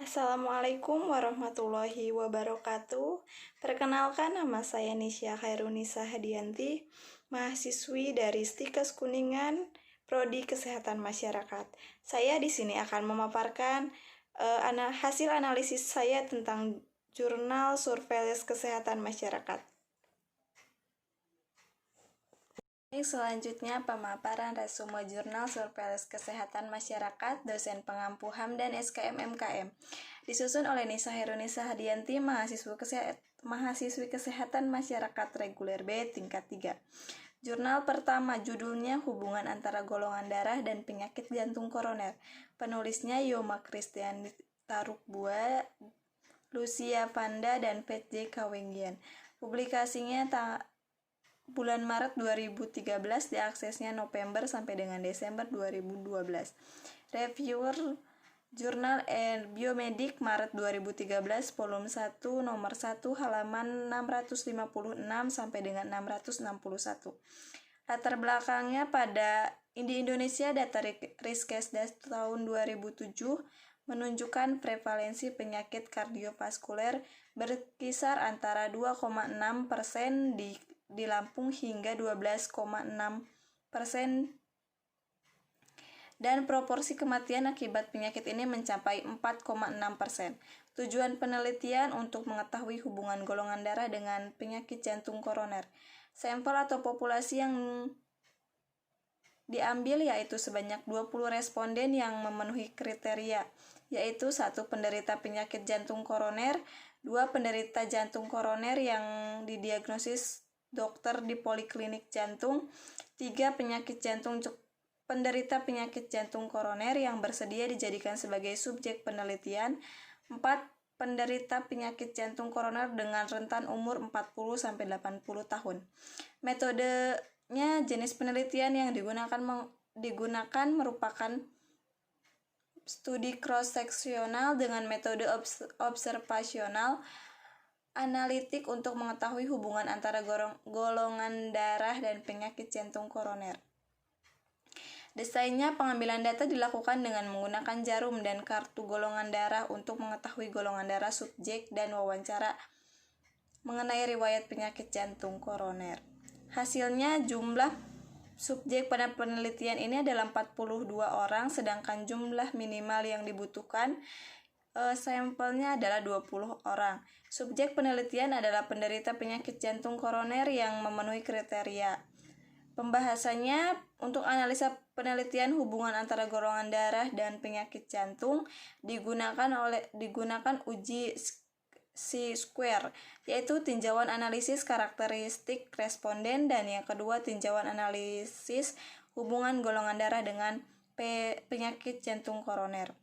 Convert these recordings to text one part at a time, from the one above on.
Assalamualaikum warahmatullahi wabarakatuh. Perkenalkan, nama saya Nisya Khairunisa Hadianti, mahasiswi dari Stikes Kuningan, Prodi Kesehatan Masyarakat. Saya di sini akan memaparkan hasil analisis saya tentang Jurnal Surveillance Kesehatan Masyarakat. Selanjutnya, pemaparan resume Jurnal Surveillance Kesehatan Masyarakat, dosen pengampu HAM dan SKM MKM. Disusun oleh Nisa Herunisa Hadianti, mahasiswi Kesehatan Masyarakat Reguler B tingkat 3. Jurnal pertama, judulnya Hubungan Antara Golongan Darah dan Penyakit Jantung Koroner. Penulisnya Yoma Kristiani Tarukbua, Lucia Vanda, dan Pet J. Kawenggian. Publikasinya bulan Maret 2013, diaksesnya November sampai dengan Desember 2012. Reviewer Jurnal Biomedik Maret 2013, volume 1, nomor 1, halaman 656 sampai dengan 661. Latar belakangnya di Indonesia, data Riskesdas tahun 2007 menunjukkan prevalensi penyakit kardiovaskuler berkisar antara 2,6% di Lampung hingga 12,6%, dan proporsi kematian akibat penyakit ini mencapai 4,6%. Tujuan penelitian untuk mengetahui hubungan golongan darah dengan penyakit jantung koroner. Sampel atau populasi yang diambil yaitu sebanyak 20 responden yang memenuhi kriteria, yaitu 1 penderita penyakit jantung koroner, 2 penderita jantung koroner yang didiagnosis dokter di poliklinik jantung, 3 penderita penyakit jantung koroner yang bersedia dijadikan sebagai subjek penelitian, 4 penderita penyakit jantung koroner dengan rentan umur 40-80 tahun. Metodenya, jenis penelitian yang digunakan merupakan studi cross-seksional dengan metode observasional analitik untuk mengetahui hubungan antara golongan darah dan penyakit jantung koroner. Desainnya, pengambilan data dilakukan dengan menggunakan jarum dan kartu golongan darah untuk mengetahui golongan darah subjek dan wawancara mengenai riwayat penyakit jantung koroner. Hasilnya, jumlah subjek pada penelitian ini adalah 42 orang, sedangkan jumlah minimal yang dibutuhkan sampelnya adalah 20 orang. Subjek penelitian adalah penderita penyakit jantung koroner yang memenuhi kriteria. Pembahasannya, untuk analisa penelitian hubungan antara golongan darah dan penyakit jantung digunakan uji C-square, yaitu tinjauan analisis karakteristik responden, dan yang kedua tinjauan analisis hubungan golongan darah dengan penyakit jantung koroner.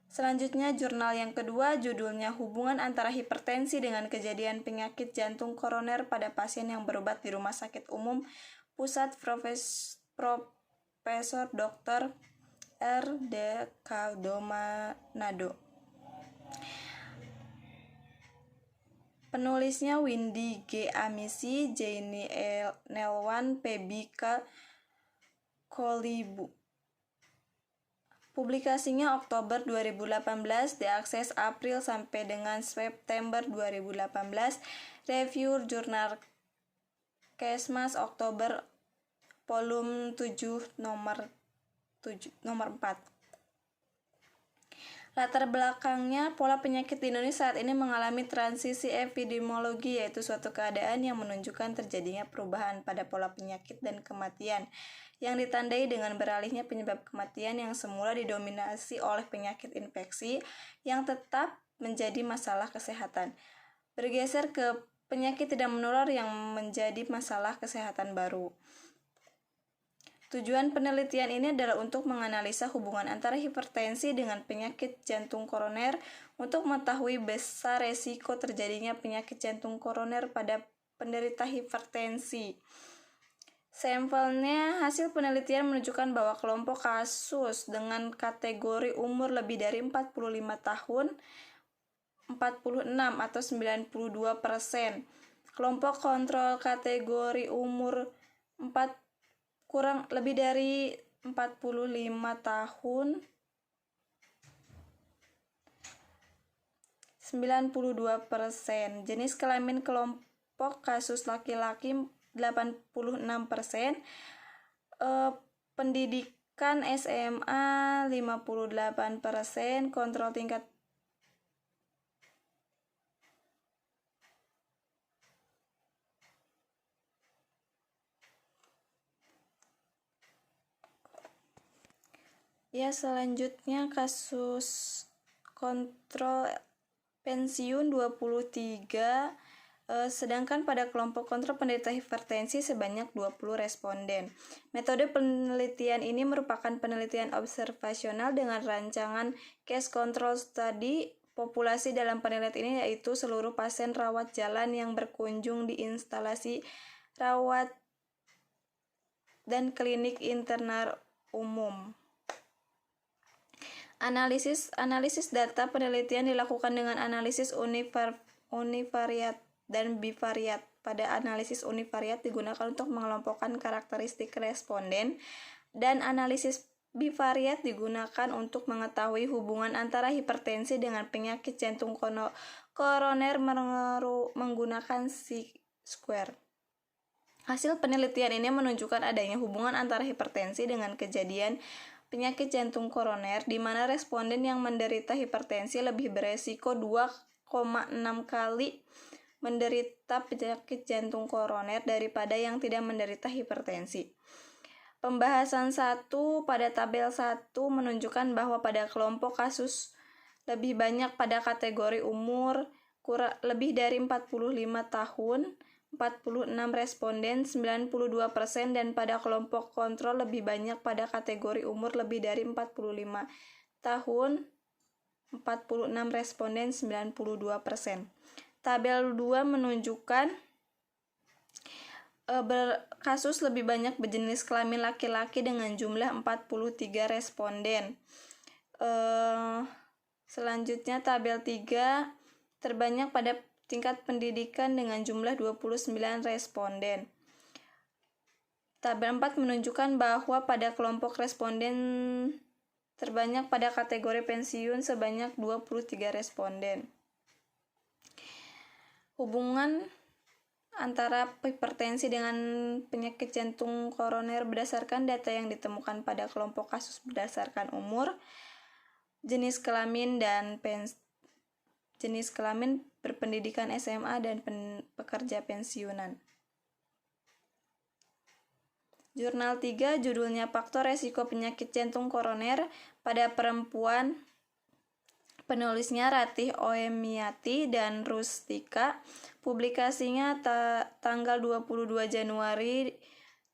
Selanjutnya, jurnal yang kedua, judulnya Hubungan Antara Hipertensi dengan Kejadian Penyakit Jantung Koroner pada Pasien yang Berobat di Rumah Sakit Umum Pusat Profesor Dr. R. D. Kaudomanado. Penulisnya Windy G. Amisi, Jaini Nelwan, Pebi K. Kolibu. Publikasinya Oktober 2018, diakses April sampai dengan September 2018. Review Jurnal Kesmas Oktober, volume 7, nomor 4. Latar belakangnya, pola penyakit di Indonesia saat ini mengalami transisi epidemiologi, yaitu suatu keadaan yang menunjukkan terjadinya perubahan pada pola penyakit dan kematian, yang ditandai dengan beralihnya penyebab kematian yang semula didominasi oleh penyakit infeksi yang tetap menjadi masalah kesehatan, bergeser ke penyakit tidak menular yang menjadi masalah kesehatan baru. Tujuan penelitian ini adalah untuk menganalisa hubungan antara hipertensi dengan penyakit jantung koroner untuk mengetahui besar resiko terjadinya penyakit jantung koroner pada penderita hipertensi. Sampelnya, hasil penelitian menunjukkan bahwa kelompok kasus dengan kategori umur lebih dari 45 tahun 46 atau 92%. Kelompok kontrol kategori umur lebih dari 45 tahun 92%. Jenis kelamin kelompok kasus laki-laki 86%. Pendidikan SMA 58%. Kontrol tingkat ya, selanjutnya kasus kontrol pensiun 23, sedangkan pada kelompok kontrol penderita hipertensi sebanyak 20 responden. Metode penelitian ini merupakan penelitian observasional dengan rancangan case control study. Populasi dalam penelitian ini yaitu seluruh pasien rawat jalan yang berkunjung di instalasi rawat dan klinik internal umum. Analisis data penelitian dilakukan dengan analisis univariat dan bivariat. Pada analisis univariat digunakan untuk mengelompokkan karakteristik responden, dan analisis bivariat digunakan untuk mengetahui hubungan antara hipertensi dengan penyakit jantung koroner menggunakan C-square. Hasil penelitian ini menunjukkan adanya hubungan antara hipertensi dengan kejadian penyakit jantung koroner, di mana responden yang menderita hipertensi lebih beresiko 2,6 kali menderita penyakit jantung koroner daripada yang tidak menderita hipertensi. Pembahasan 1 pada tabel 1 menunjukkan bahwa pada kelompok kasus lebih banyak pada kategori umur lebih dari 45 tahun, 46 responden, 92%, dan pada kelompok kontrol lebih banyak pada kategori umur lebih dari 45 tahun, 46 responden, 92%. Tabel 2 menunjukkan kasus lebih banyak berjenis kelamin laki-laki dengan jumlah 43 responden. Selanjutnya tabel 3 terbanyak pada tingkat pendidikan dengan jumlah 29 responden. Tabel 4 menunjukkan bahwa pada kelompok responden terbanyak pada kategori pensiun sebanyak 23 responden. Hubungan antara hipertensi dengan penyakit jantung koroner berdasarkan data yang ditemukan pada kelompok kasus berdasarkan umur, jenis kelamin berpendidikan SMA dan pekerja pensiunan. Jurnal 3 judulnya Faktor Resiko Penyakit Jantung Koroner pada Perempuan. Penulisnya Ratih Oemiati dan Rustika. Publikasinya tanggal 22 Januari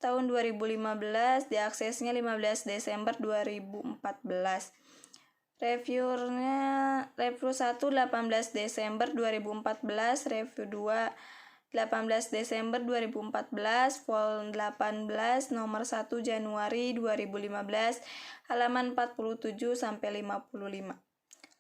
tahun 2015, diaksesnya 15 Desember 2014. Review 1 18 Desember 2014, review 2 18 Desember 2014, vol 18 nomor 1 Januari 2015, halaman 47 sampai 55.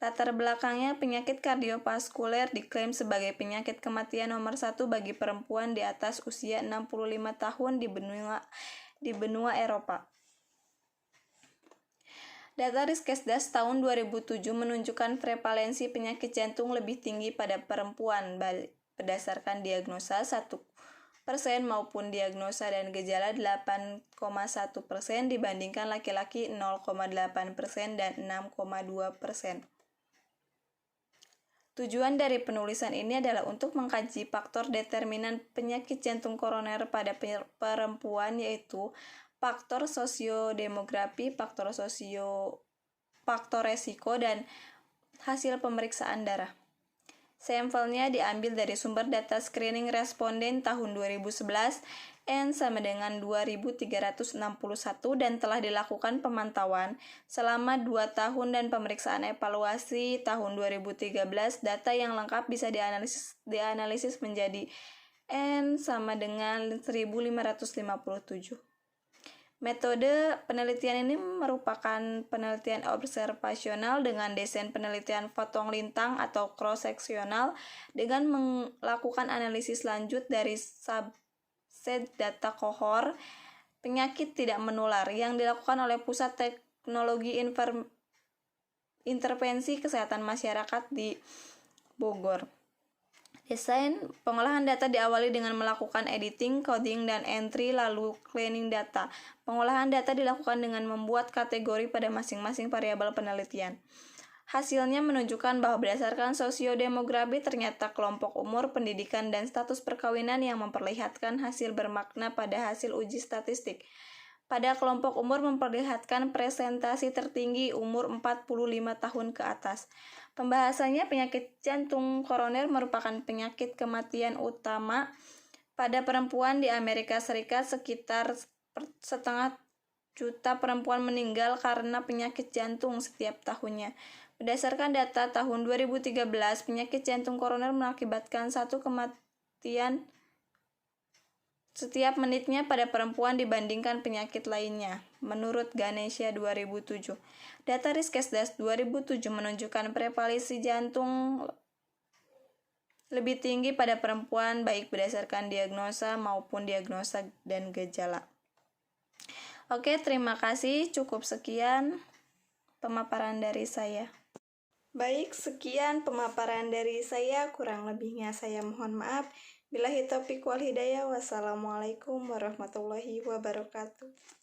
Latar belakangnya, penyakit kardiovaskuler diklaim sebagai penyakit kematian nomor 1 bagi perempuan di atas usia 65 tahun di benua Eropa. Data Riskesdas tahun 2007 menunjukkan prevalensi penyakit jantung lebih tinggi pada perempuan berdasarkan diagnosa 1% maupun diagnosa dan gejala 8,1% dibandingkan laki-laki 0,8% dan 6,2%. Tujuan dari penulisan ini adalah untuk mengkaji faktor determinan penyakit jantung koroner pada perempuan, yaitu faktor sosiodemografi, faktor resiko, dan hasil pemeriksaan darah. Sampelnya diambil dari sumber data screening responden tahun 2011, N sama dengan 2.361, dan telah dilakukan pemantauan selama 2 tahun dan pemeriksaan evaluasi tahun 2013. Data yang lengkap bisa dianalisis menjadi N sama dengan 1.557. Metode penelitian ini merupakan penelitian observasional dengan desain penelitian potong lintang atau cross-seksional dengan melakukan analisis lanjut dari subset data kohor penyakit tidak menular yang dilakukan oleh Pusat Teknologi Intervensi Kesehatan Masyarakat di Bogor. Desain pengolahan data diawali dengan melakukan editing, coding, dan entry, lalu cleaning data. Pengolahan data dilakukan dengan membuat kategori pada masing-masing variabel penelitian. Hasilnya menunjukkan bahwa berdasarkan sosiodemografi ternyata kelompok umur, pendidikan, dan status perkawinan yang memperlihatkan hasil bermakna pada hasil uji statistik. Pada kelompok umur memperlihatkan presentasi tertinggi umur 45 tahun ke atas. Pembahasannya, penyakit jantung koroner merupakan penyakit kematian utama pada perempuan di Amerika Serikat. Sekitar 1,5 juta perempuan meninggal karena penyakit jantung setiap tahunnya. Berdasarkan data tahun 2013, penyakit jantung koroner mengakibatkan 1 kematian setiap menitnya pada perempuan dibandingkan penyakit lainnya, menurut Ganesha 2007. Data Riskesdas 2007 menunjukkan prevalensi jantung lebih tinggi pada perempuan baik berdasarkan diagnosa maupun diagnosa dan gejala. Oke, terima kasih. Cukup sekian pemaparan dari saya. Baik, sekian pemaparan dari saya. Kurang lebihnya saya mohon maaf. Billahi taufiq wal hidayah. Wassalamualaikum warahmatullahi wabarakatuh.